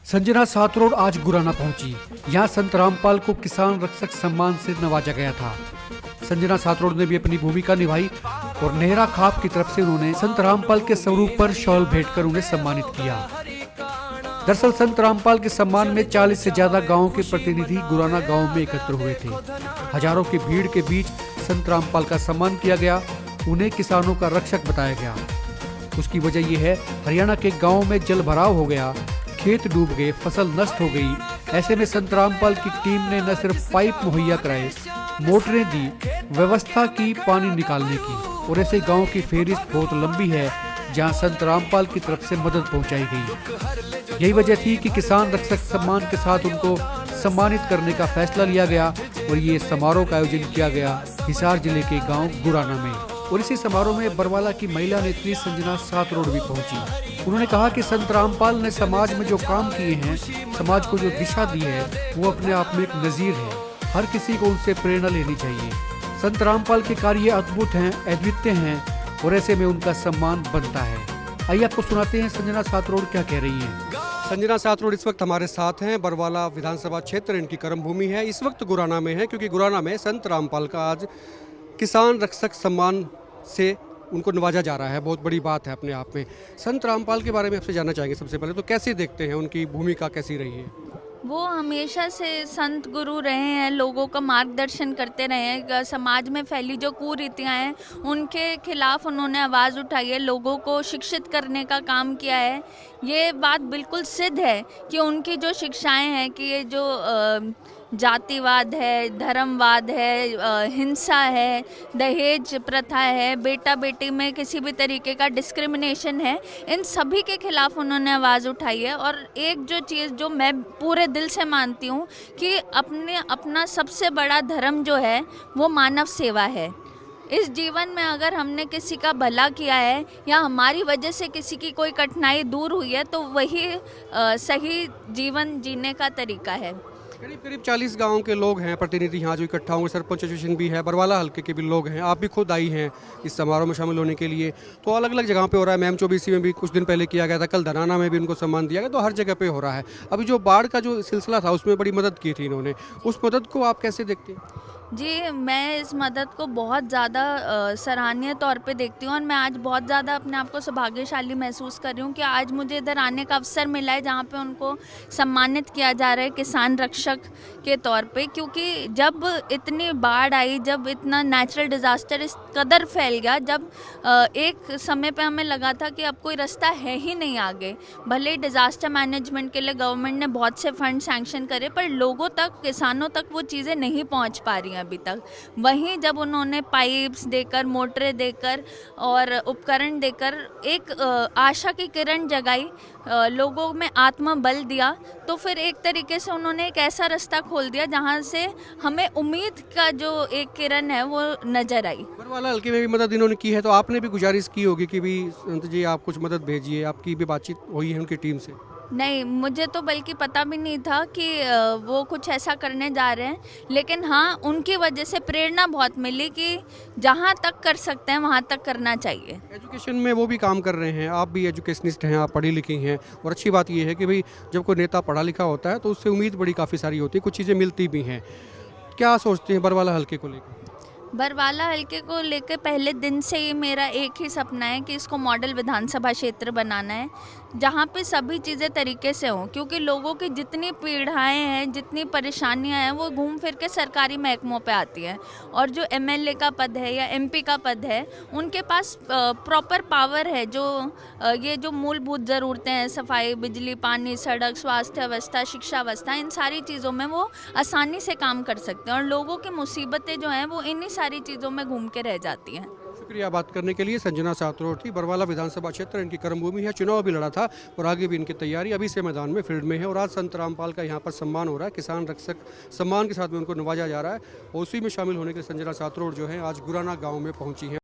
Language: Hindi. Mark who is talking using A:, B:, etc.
A: संजना सातरोड आज गुराना पहुंची। यहां संत रामपाल को किसान रक्षक सम्मान से नवाजा गया था। संजना सातरोड ने भी अपनी भूमिका निभाई और नेहरा खाप की तरफ से उन्होंने संत रामपाल के स्वरूप पर शॉल भेंटकर उन्हें सम्मानित किया। दरअसल संत रामपाल के सम्मान में 40 से ज्यादा गांवों के प्रतिनिधि गुराना गांव में एकत्र हुए थे। हजारों की भीड़ के बीच संत रामपाल का सम्मान किया गया। उन्हें किसानों का रक्षक बताया गया। उसकी वजह यह है, हरियाणा के गाँव में जल भराव हो गया, खेत डूब गए, फसल नष्ट हो गई। ऐसे में संत रामपाल की टीम ने न सिर्फ पाइप मुहैया कराए, मोटरें दी, व्यवस्था की पानी निकालने की। और ऐसे गांव की फेहरिस्त बहुत लंबी है जहां संत रामपाल की तरफ से मदद पहुंचाई गई। यही वजह थी कि किसान रक्षक सम्मान के साथ उनको सम्मानित करने का फैसला लिया गया और ये समारोह का आयोजन किया गया हिसार जिले के गाँव गुराना में। और इसी समारोह में बरवाला की महिला नेत्री संजना सातरोड भी पहुंची। उन्होंने कहा कि संत रामपाल ने समाज में जो काम किए हैं, समाज को जो दिशा दी है, वो अपने आप में एक नजीर है। हर किसी को उनसे प्रेरणा लेनी चाहिए। संत रामपाल के कार्य अद्भुत हैं, अद्वितीय हैं और ऐसे में उनका सम्मान बनता है। आइए आपको सुनाते हैं संजना सातरोड क्या कह रही हैं।
B: संजना सातरोड इस वक्त हमारे साथ हैं। बरवाला विधानसभा क्षेत्र इनकी कर्म भूमि है। इस वक्त गुराना में है क्योंकि गुराना में संत रामपाल का आज किसान रक्षक सम्मान से उनको नवाजा जा रहा है। बहुत बड़ी बात है अपने आप में। संत रामपाल के बारे में आपसे जानना चाहेंगे। सबसे पहले तो कैसे देखते हैं, उनकी भूमिका कैसी रही है?
C: वो हमेशा से संत गुरु रहे हैं, लोगों का मार्गदर्शन करते रहे हैं। समाज में फैली जो कुरीतियाँ हैं उनके खिलाफ उन्होंने आवाज़ उठाई है, लोगों को शिक्षित करने का काम किया है। ये बात बिल्कुल सिद्ध है कि उनकी जो शिक्षाएं हैं कि ये जो जातिवाद है, धर्मवाद है, हिंसा है, दहेज प्रथा है, बेटा बेटी में किसी भी तरीके का डिस्क्रिमिनेशन है, इन सभी के खिलाफ उन्होंने आवाज़ उठाई है। और एक जो चीज़ जो मैं पूरे दिल से मानती हूँ कि अपना सबसे बड़ा धर्म जो है वो मानव सेवा है। इस जीवन में अगर हमने किसी का भला किया है या हमारी वजह से किसी की कोई कठिनाई दूर हुई है तो वही सही जीवन जीने का तरीका है।
B: करीब 40 गांव के लोग हैं, प्रतिनिधि यहाँ जो इकट्ठा होंगे, सरपंच एसोसिएशन भी है, बरवाला हल्के के भी लोग हैं। आप भी खुद आई हैं इस समारोह में शामिल होने के लिए। तो अलग अलग जगहों पे हो रहा है। मैम चौबीसी में भी कुछ दिन पहले किया गया था, कल धनाना में भी उनको सम्मान दिया गया। तो हर जगह पे हो रहा है। अभी जो बाढ़ का जो सिलसिला था उसमें बड़ी मदद की थी इन्होंने, उस मदद को आप कैसे देखते हैं?
C: जी, मैं इस मदद को बहुत ज़्यादा सराहनीय तौर पे देखती हूँ और मैं आज बहुत ज़्यादा अपने आप को सौभाग्यशाली महसूस कर रही हूँ कि आज मुझे इधर आने का अवसर मिला है जहाँ पे उनको सम्मानित किया जा रहा है किसान रक्षक के तौर पे। क्योंकि जब इतनी बाढ़ आई, जब इतना नेचुरल डिज़ास्टर इस कदर फैल गया, जब एक समय पे हमें लगा था कि अब कोई रास्ता है ही नहीं आगे। भले ही डिज़ास्टर मैनेजमेंट के लिए गवर्नमेंट ने बहुत से फंड सैंक्शन करे, पर लोगों तक, किसानों तक वो चीज़ें नहीं पहुँच पा रही अभी तक। वहीं जब उन्होंने पाइप्स देकर, मोटरें देकर और उपकरण देकर एक आशा की किरण जगाई, लोगों में आत्मबल दिया, तो फिर एक तरीके से उन्होंने एक ऐसा रास्ता खोल दिया जहां से हमें उम्मीद का जो एक किरण है वो नजर आई।
B: बरवाला हल्के में भी मदद इन्होंने की है, तो आपने भी गुजारिश की होगी कि भी संत जी आप कुछ मदद भेजिए। आपकी भी बातचीत हुई है उनकी टीम से?
C: नहीं, मुझे तो बल्कि पता भी नहीं था कि वो कुछ ऐसा करने जा रहे हैं। लेकिन हाँ, उनकी वजह से प्रेरणा बहुत मिली कि जहाँ तक कर सकते हैं वहाँ तक करना चाहिए।
B: एजुकेशन में वो भी काम कर रहे हैं, आप भी एजुकेशनिस्ट हैं, आप पढ़ी लिखी हैं। और अच्छी बात ये है कि भाई जब कोई नेता पढ़ा लिखा होता है तो उससे उम्मीद बड़ी काफ़ी सारी होती है, कुछ चीज़ें मिलती भी हैं। क्या सोचते हैं बरवाला हल्के को लेकर?
C: बरवाला हल्के को लेकर पहले दिन से ही मेरा एक ही सपना है कि इसको मॉडल विधानसभा क्षेत्र बनाना है जहाँ पे सभी चीज़ें तरीके से हों। क्योंकि लोगों की जितनी पीड़ाएं हैं, जितनी परेशानियां हैं, वो घूम फिर के सरकारी महकमों पे आती हैं। और जो एमएलए का पद है या एमपी का पद है, उनके पास प्रॉपर पावर है। जो ये जो मूलभूत ज़रूरतें हैं, सफाई, बिजली, पानी, सड़क, स्वास्थ्य व्यवस्था, शिक्षा व्यवस्था, इन सारी चीज़ों में वो आसानी से काम कर सकते हैं। और लोगों की मुसीबतें जो हैं वो इन्हीं सारी चीज़ों में घूम के रह जाती हैं।
B: शुक्रिया बात करने के लिए। संजना सातरोड थी। बरवाला विधानसभा क्षेत्र इनकी कर्मभूमि है। चुनाव भी लड़ा था और आगे भी इनकी तैयारी अभी से मैदान में, फील्ड में है। और आज संत रामपाल का यहाँ पर सम्मान हो रहा है, किसान रक्षक सम्मान के साथ में उनको नवाजा जा रहा है। और उसी में शामिल होने के लिए संजना सातरोड जो है आज गुराना गाँव में पहुँची है।